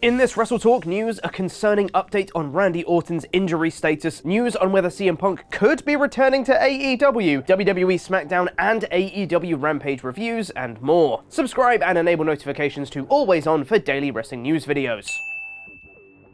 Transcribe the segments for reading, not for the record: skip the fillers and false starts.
In this WrestleTalk news, a concerning update on Randy Orton's injury status, news on whether CM Punk could be returning to AEW, WWE SmackDown and AEW Rampage reviews, and more. Subscribe and enable notifications to always on for daily wrestling news videos.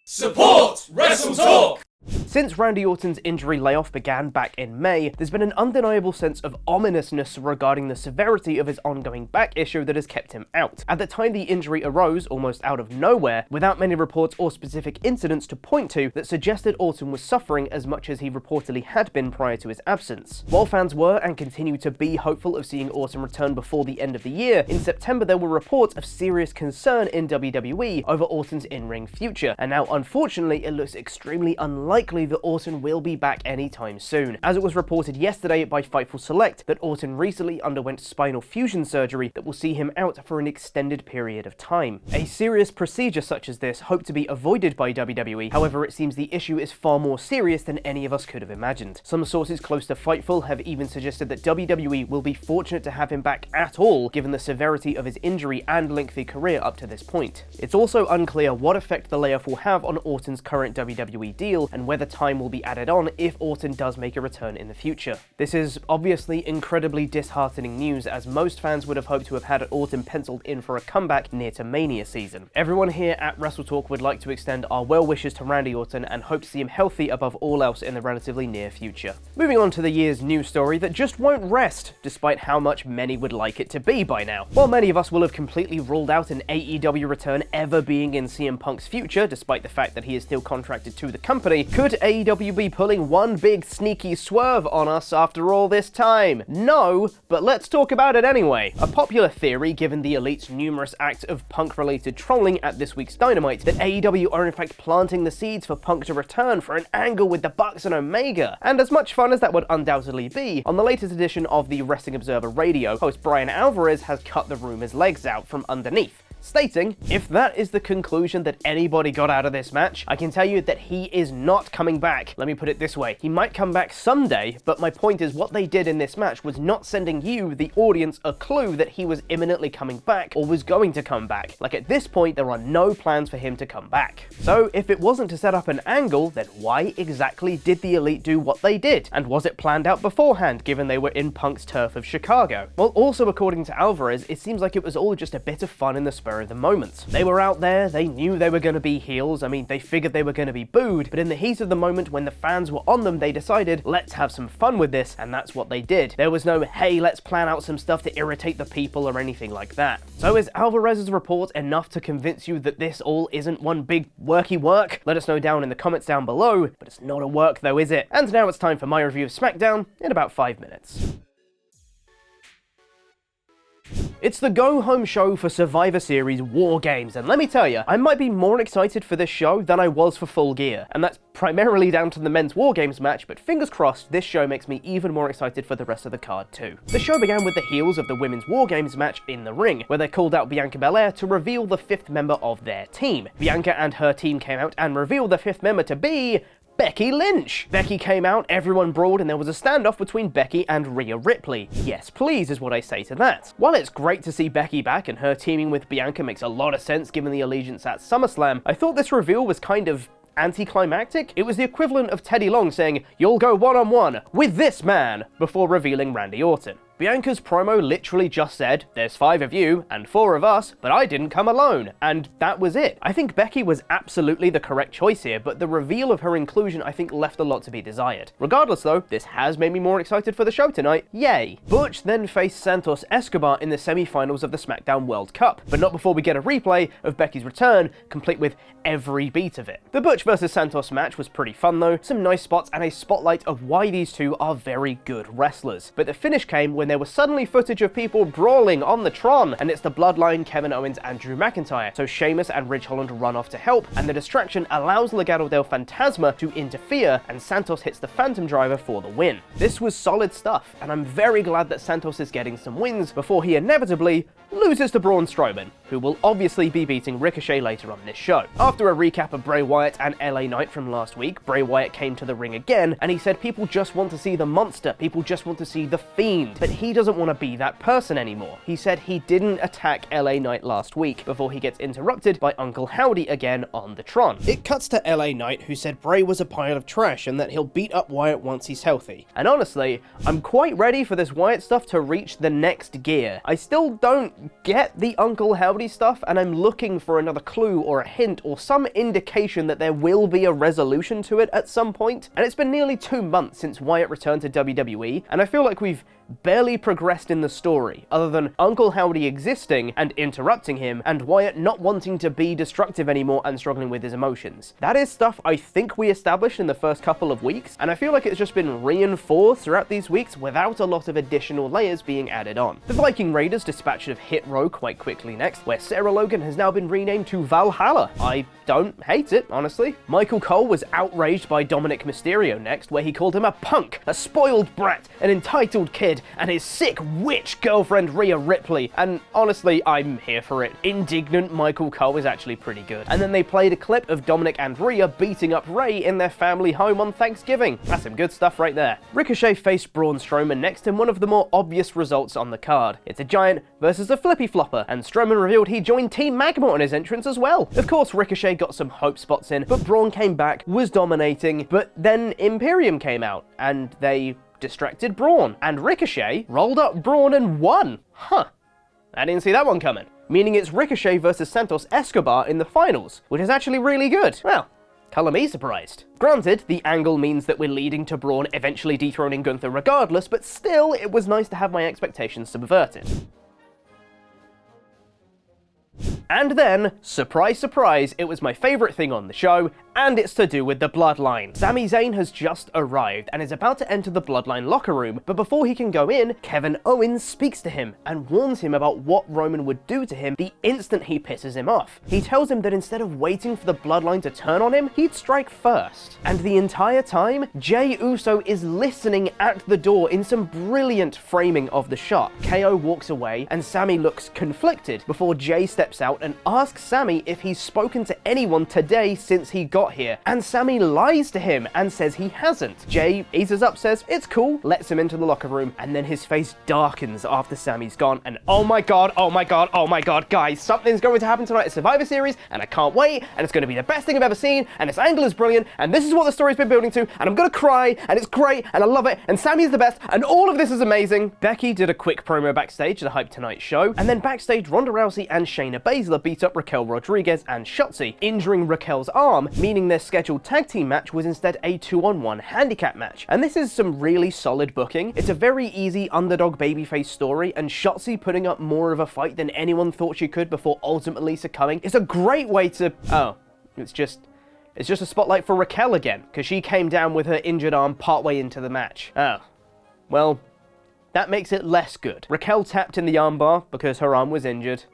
Support WrestleTalk! Since Randy Orton's injury layoff began back in May, there's been an undeniable sense of ominousness regarding the severity of his ongoing back issue that has kept him out. At the time the injury arose, almost out of nowhere, without many reports or specific incidents to point to that suggested Orton was suffering as much as he reportedly had been prior to his absence. While fans were and continue to be hopeful of seeing Orton return before the end of the year, in September there were reports of serious concern in WWE over Orton's in-ring future, and now unfortunately it looks extremely unlikely that Orton will be back anytime soon, as it was reported yesterday by Fightful Select that Orton recently underwent spinal fusion surgery that will see him out for an extended period of time. A serious procedure such as this hoped to be avoided by WWE, however it seems the issue is far more serious than any of us could have imagined. Some sources close to Fightful have even suggested that WWE will be fortunate to have him back at all, given the severity of his injury and lengthy career up to this point. It's also unclear what effect the layoff will have on Orton's current WWE deal, and whether time will be added on if Orton does make a return in the future. This is obviously incredibly disheartening news, as most fans would have hoped to have had Orton penciled in for a comeback near to Mania season. Everyone here at WrestleTalk would like to extend our well wishes to Randy Orton and hope to see him healthy above all else in the relatively near future. Moving on to the year's news story that just won't rest, despite how much many would like it to be by now. While many of us will have completely ruled out an AEW return ever being in CM Punk's future, despite the fact that he is still contracted to the company, could AEW be pulling one big sneaky swerve on us after all this time? No, but let's talk about it anyway. A popular theory, given the Elite's numerous acts of Punk-related trolling at this week's Dynamite, that AEW are in fact planting the seeds for Punk to return for an angle with the Bucks and Omega. And as much fun as that would undoubtedly be, on the latest edition of the Wrestling Observer Radio, host Brian Alvarez has cut the rumor's legs out from underneath, stating, "If that is the conclusion that anybody got out of this match, I can tell you that he is not coming back. Let me put it this way, he might come back someday, but my point is what they did in this match was not sending you, the audience, a clue that he was imminently coming back or was going to come back. Like at this point, there are no plans for him to come back. So if it wasn't to set up an angle, then why exactly did the Elite do what they did? And was it planned out beforehand, given they were in Punk's turf of Chicago?" Well, also according to Alvarez, it seems like it was all just a bit of fun in the spur of the moment. They were out there, they knew they were going to be heels, I mean, they figured they were going to be booed, but in the heat of the moment when the fans were on them, they decided, let's have some fun with this, and that's what they did. There was no, hey, let's plan out some stuff to irritate the people or anything like that. So is Alvarez's report enough to convince you that this all isn't one big worky work? Let us know down in the comments down below, but it's not a work though, is it? And now it's time for my review of SmackDown in about 5 minutes. It's the go-home show for Survivor Series War Games, and let me tell you, I might be more excited for this show than I was for Full Gear, and that's primarily down to the men's War Games match, but fingers crossed, this show makes me even more excited for the rest of the card too. The show began with the heels of the women's War Games match in the ring, where they called out Bianca Belair to reveal the 5th member of their team. Bianca and her team came out and revealed the 5th member to be Becky Lynch. Becky came out, everyone brawled, and there was a standoff between Becky and Rhea Ripley. Yes, please is what I say to that. While it's great to see Becky back and her teaming with Bianca makes a lot of sense given the allegiance at SummerSlam, I thought this reveal was kind of anticlimactic. It was the equivalent of Teddy Long saying, "You'll go one-on-one with this man," before revealing Randy Orton. Bianca's promo literally just said, "There's 5 of you and 4 of us, but I didn't come alone," and that was it. I think Becky was absolutely the correct choice here, but the reveal of her inclusion I think left a lot to be desired. Regardless though, this has made me more excited for the show tonight, yay! Butch then faced Santos Escobar in the semi-finals of the SmackDown World Cup, but not before we get a replay of Becky's return, complete with every beat of it. The Butch vs Santos match was pretty fun though, some nice spots and a spotlight of why these two are very good wrestlers, but the finish came when there was suddenly footage of people brawling on the Tron, and it's the Bloodline, Kevin Owens and Drew McIntyre, so Sheamus and Ridge Holland run off to help, and the distraction allows Legado del Fantasma to interfere, and Santos hits the Phantom Driver for the win. This was solid stuff, and I'm very glad that Santos is getting some wins before he inevitably loses to Braun Strowman, who will obviously be beating Ricochet later on this show. After a recap of Bray Wyatt and LA Knight from last week, Bray Wyatt came to the ring again, and he said people just want to see the monster, people just want to see the Fiend, but he doesn't want to be that person anymore. He said he didn't attack LA Knight last week before he gets interrupted by Uncle Howdy again on the Tron. It cuts to LA Knight, who said Bray was a pile of trash and that he'll beat up Wyatt once he's healthy. And honestly, I'm quite ready for this Wyatt stuff to reach the next gear. I still don't get the Uncle Howdy stuff, and I'm looking for another clue or a hint or some indication that there will be a resolution to it at some point. And it's been nearly 2 months since Wyatt returned to WWE, and I feel like we've barely progressed in the story, other than Uncle Howdy existing and interrupting him, and Wyatt not wanting to be destructive anymore and struggling with his emotions. That is stuff I think we established in the first couple of weeks, and I feel like it's just been reinforced throughout these weeks without a lot of additional layers being added on. The Viking Raiders dispatched of Hit Row quite quickly next, where Sarah Logan has now been renamed to Valhalla. I don't hate it, honestly. Michael Cole was outraged by Dominic Mysterio next, where he called him a punk, a spoiled brat, an entitled kid, and his sick witch girlfriend Rhea Ripley, and honestly, I'm here for it. Indignant Michael Cole is actually pretty good. And then they played a clip of Dominic and Rhea beating up Ray in their family home on Thanksgiving. That's some good stuff right there. Ricochet faced Braun Strowman next in one of the more obvious results on the card. It's a giant versus a flippy flopper, and Strowman revealed he joined Team Magma on his entrance as well. Of course, Ricochet got some hope spots in, but Braun came back, was dominating, but then Imperium came out, and they distracted Braun, and Ricochet rolled up Braun and won. Huh. I didn't see that one coming. Meaning it's Ricochet versus Santos Escobar in the finals, which is actually really good. Well, color me surprised. Granted, the angle means that we're leading to Braun eventually dethroning Gunther regardless, but still, it was nice to have my expectations subverted. And then, surprise, surprise, it was my favourite thing on the show, and it's to do with the Bloodline. Sami Zayn has just arrived and is about to enter the Bloodline locker room, but before he can go in, Kevin Owens speaks to him and warns him about what Roman would do to him the instant he pisses him off. He tells him that instead of waiting for the Bloodline to turn on him, he'd strike first. And the entire time, Jey Uso is listening at the door in some brilliant framing of the shot. KO walks away and Sami looks conflicted before Jey steps out and asks Sami if he's spoken to anyone today since he got here, and Sami lies to him and says he hasn't. Jey eases up, says it's cool, lets him into the locker room, and then his face darkens after Sami's gone, and oh my god, guys, something's going to happen tonight at Survivor Series, and I can't wait, and it's going to be the best thing I've ever seen, and this angle is brilliant, and this is what the story's been building to, and I'm gonna cry, and it's great, and I love it, and Sami's the best, and all of this is amazing. Becky did a quick promo backstage to hype tonight's show, and then backstage, Ronda Rousey and Shayna Baszler beat up Raquel Rodriguez and Shotzi, injuring Raquel's arm, meaning their scheduled tag team match was instead a 2-on-1 handicap match. And this is some really solid booking. It's a very easy underdog babyface story, and Shotzi putting up more of a fight than anyone thought she could before ultimately succumbing is a great way to... oh, it's just a spotlight for Raquel again, because she came down with her injured arm partway into the match. Oh, well, that makes it less good. Raquel tapped in the armbar because her arm was injured.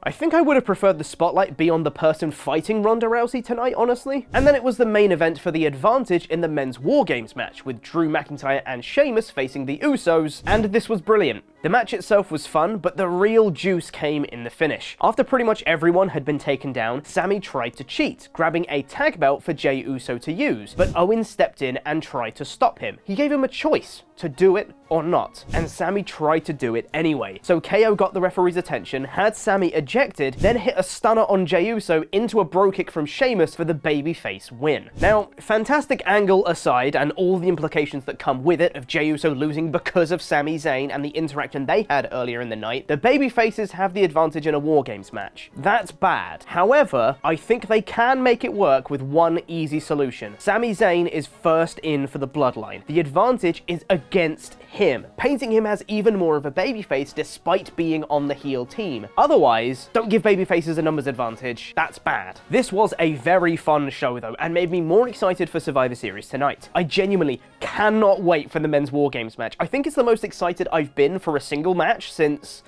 I think I would have preferred the spotlight be on the person fighting Ronda Rousey tonight, honestly. And then it was the main event for the advantage in the men's War Games match, with Drew McIntyre and Sheamus facing the Usos, and this was brilliant. The match itself was fun, but the real juice came in the finish. After pretty much everyone had been taken down, Sami tried to cheat, grabbing a tag belt for Jey Uso to use, but Owens stepped in and tried to stop him. He gave him a choice to do it or not, and Sami tried to do it anyway. So KO got the referee's attention, had Sami ejected, then hit a stunner on Jey Uso into a bro kick from Sheamus for the babyface win. Now, fantastic angle aside, and all the implications that come with it of Jey Uso losing because of Sami Zayn and the interaction they had earlier in the night, the babyfaces have the advantage in a War Games match. That's bad. However, I think they can make it work with one easy solution. Sami Zayn is first in for the Bloodline. The advantage is against him, painting him as even more of a babyface despite being on the heel team. Otherwise, don't give babyfaces a numbers advantage. That's bad. This was a very fun show though, and made me more excited for Survivor Series tonight. I genuinely cannot wait for the men's War Games match. I think it's the most excited I've been for a single match since...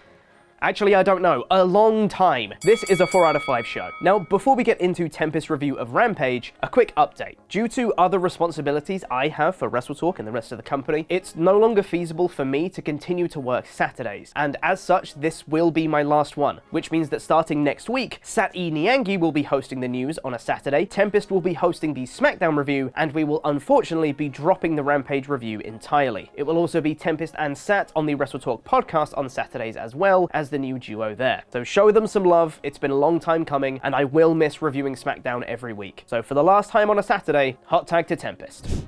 Actually, I don't know. A long time. This is a 4 out of 5 show. Now, before we get into Tempest's review of Rampage, a quick update. Due to other responsibilities I have for WrestleTalk and the rest of the company, it's no longer feasible for me to continue to work Saturdays, and as such, this will be my last one, which means that starting next week, Sat-E Niangi will be hosting the news on a Saturday, Tempest will be hosting the SmackDown review, and we will unfortunately be dropping the Rampage review entirely. It will also be Tempest and Sat on the WrestleTalk podcast on Saturdays as well as the new duo there. So show them some love, it's been a long time coming, and I will miss reviewing SmackDown every week. So for the last time on a Saturday, hot tag to Tempest.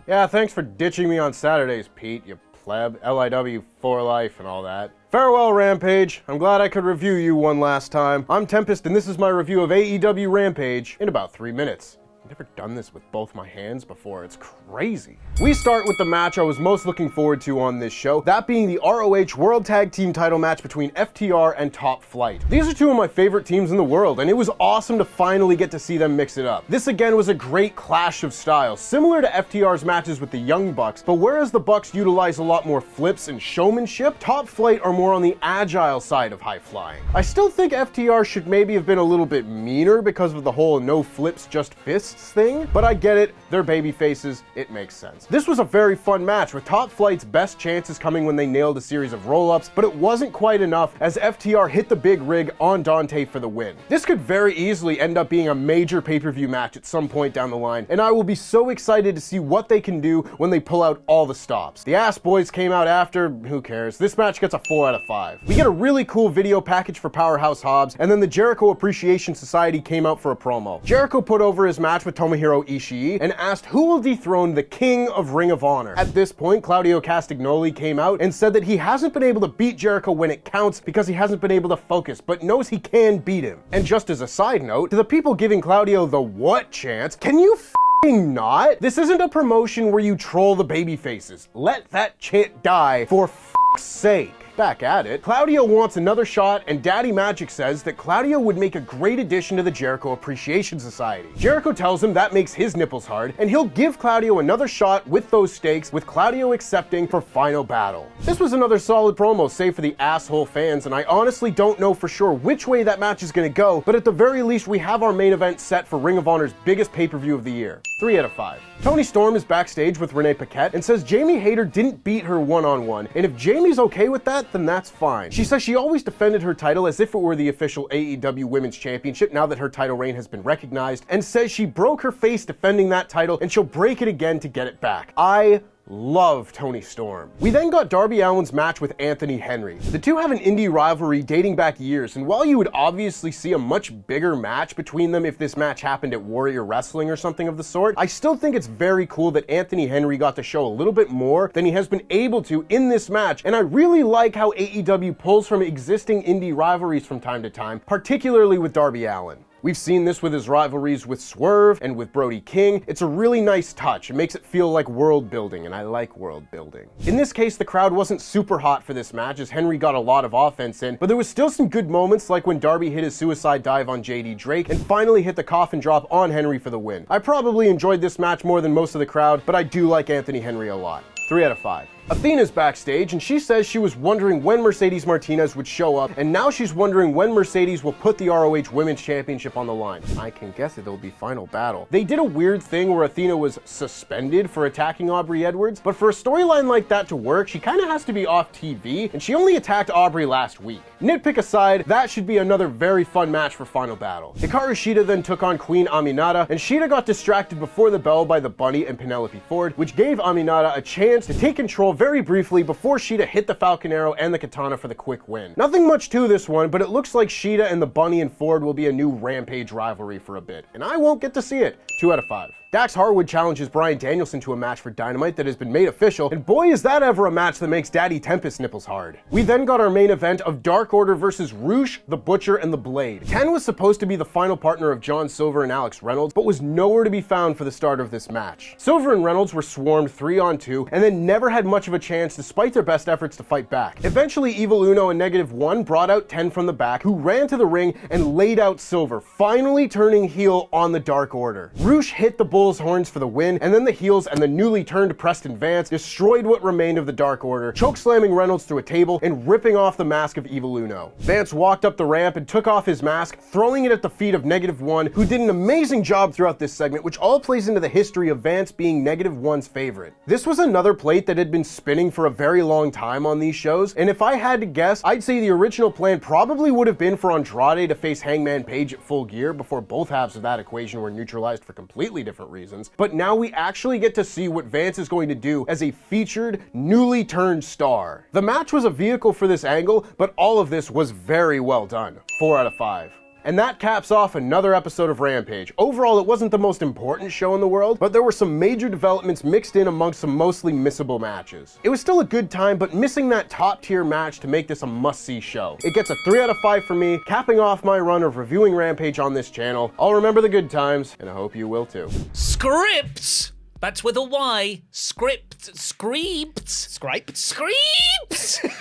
Yeah, thanks for ditching me on Saturdays, Pete, you pleb. LIW for life and all that. Farewell, Rampage. I'm glad I could review you one last time. I'm Tempest, and this is my review of AEW Rampage in about 3 minutes. I've never done this with both my hands before. It's crazy. We start with the match I was most looking forward to on this show, that being the ROH World Tag Team title match between FTR and Top Flight. These are two of my favorite teams in the world, and it was awesome to finally get to see them mix it up. This again was a great clash of styles, similar to FTR's matches with the Young Bucks, but whereas the Bucks utilize a lot more flips and showmanship, Top Flight are more on the agile side of high flying. I still think FTR should maybe have been a little bit meaner because of the whole no flips, just fists thing, but I get it, they're baby faces, it makes sense. This was a very fun match, with Top Flight's best chances coming when they nailed a series of roll-ups, but it wasn't quite enough as FTR hit the big rig on Dante for the win. This could very easily end up being a major pay-per-view match at some point down the line, and I will be so excited to see what they can do when they pull out all the stops. The Ass Boys came out after, who cares? This match gets a 4 out of 5. We get a really cool video package for Powerhouse Hobbs, and then the Jericho Appreciation Society came out for a promo. Jericho put over his match with Tomohiro Ishii and asked who will dethrone the King of Ring of Honor. At this point, Claudio Castagnoli came out and said that he hasn't been able to beat Jericho when it counts because he hasn't been able to focus, but knows he can beat him. And just as a side note, to the people giving Claudio the what chance, can you f***ing not? This isn't a promotion where you troll the baby faces. Let that chant die for f***'s sake. Back at it, Claudio wants another shot, and Daddy Magic says that Claudio would make a great addition to the Jericho Appreciation Society. Jericho tells him that makes his nipples hard, and he'll give Claudio another shot with those stakes, with Claudio accepting for Final Battle. This was another solid promo, save for the asshole fans, and I honestly don't know for sure which way that match is gonna go, but at the very least we have our main event set for Ring of Honor's biggest pay-per-view of the year. 3 out of 5. Toni Storm is backstage with Renee Paquette and says Jamie Hayter didn't beat her one-on-one, and if Jamie's okay with that, then that's fine. She says she always defended her title as if it were the official AEW Women's Championship now that her title reign has been recognized, and says she broke her face defending that title and she'll break it again to get it back. I love Toni Storm. We then got Darby Allin's match with Anthony Henry. The two have an indie rivalry dating back years, and while you would obviously see a much bigger match between them if this match happened at Warrior Wrestling or something of the sort, I still think it's very cool that Anthony Henry got to show a little bit more than he has been able to in this match, and I really like how AEW pulls from existing indie rivalries from time to time, particularly with Darby Allin. We've seen this with his rivalries with Swerve and with Brody King. It's a really nice touch. It makes it feel like world building, and I like world building. In this case, the crowd wasn't super hot for this match as Henry got a lot of offense in, but there was still some good moments like when Darby hit his suicide dive on JD Drake and finally hit the coffin drop on Henry for the win. I probably enjoyed this match more than most of the crowd, but I do like Anthony Henry a lot. 3 out of 5. Athena's backstage, and she says she was wondering when Mercedes Martinez would show up, and now she's wondering when Mercedes will put the ROH Women's Championship on the line. I can guess it'll be Final Battle. They did a weird thing where Athena was suspended for attacking Aubrey Edwards, but for a storyline like that to work, she kind of has to be off TV, and she only attacked Aubrey last week. Nitpick aside, that should be another very fun match for Final Battle. Hikaru Shida then took on Queen Aminata, and Shida got distracted before the bell by the Bunny and Penelope Ford, which gave Aminata a chance to take control very briefly before Shida hit the Falcon Arrow and the Katana for the quick win. Nothing much to this one, but it looks like Shida and the Bunny and Ford will be a new Rampage rivalry for a bit, and I won't get to see it. 2 out of 5. Dax Harwood challenges Bryan Danielson to a match for Dynamite that has been made official, and boy is that ever a match that makes Daddy Tempest nipples hard. We then got our main event of Dark Order versus Roosh, the Butcher, and the Blade. Ken was supposed to be the final partner of John Silver and Alex Reynolds, but was nowhere to be found for the start of this match. Silver and Reynolds were swarmed 3-on-2, and then never had much of a chance despite their best efforts to fight back. Eventually, Evil Uno and Negative One brought out 10 from the back, who ran to the ring and laid out Silver, finally turning heel on the Dark Order. Roosh hit the bull's horns for the win, and then the heels and the newly turned Preston Vance destroyed what remained of the Dark Order, chokeslamming Reynolds through a table and ripping off the mask of Evil Uno. Vance walked up the ramp and took off his mask, throwing it at the feet of -1, who did an amazing job throughout this segment, which all plays into the history of Vance being -1's favorite. This was another plate that had been spinning for a very long time on these shows, and if I had to guess, I'd say the original plan probably would have been for Andrade to face Hangman Page at Full Gear before both halves of that equation were neutralized for completely different reasons, but now we actually get to see what Vance is going to do as a featured, newly turned star. The match was a vehicle for this angle, but all of this was very well done. 4 out of 5. And that caps off another episode of Rampage. Overall, it wasn't the most important show in the world, but there were some major developments mixed in amongst some mostly missable matches. It was still a good time, but missing that top tier match to make this a must-see show. It gets a 3 out of 5 for me, capping off my run of reviewing Rampage on this channel. I'll remember the good times, and I hope you will too. Scripts! That's with a Y. Scripts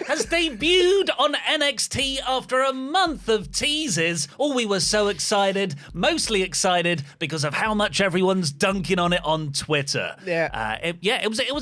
has debuted on NXT after a month of teases. Oh, we were so excited, mostly excited because of how much everyone's dunking on it on Twitter. Yeah. It was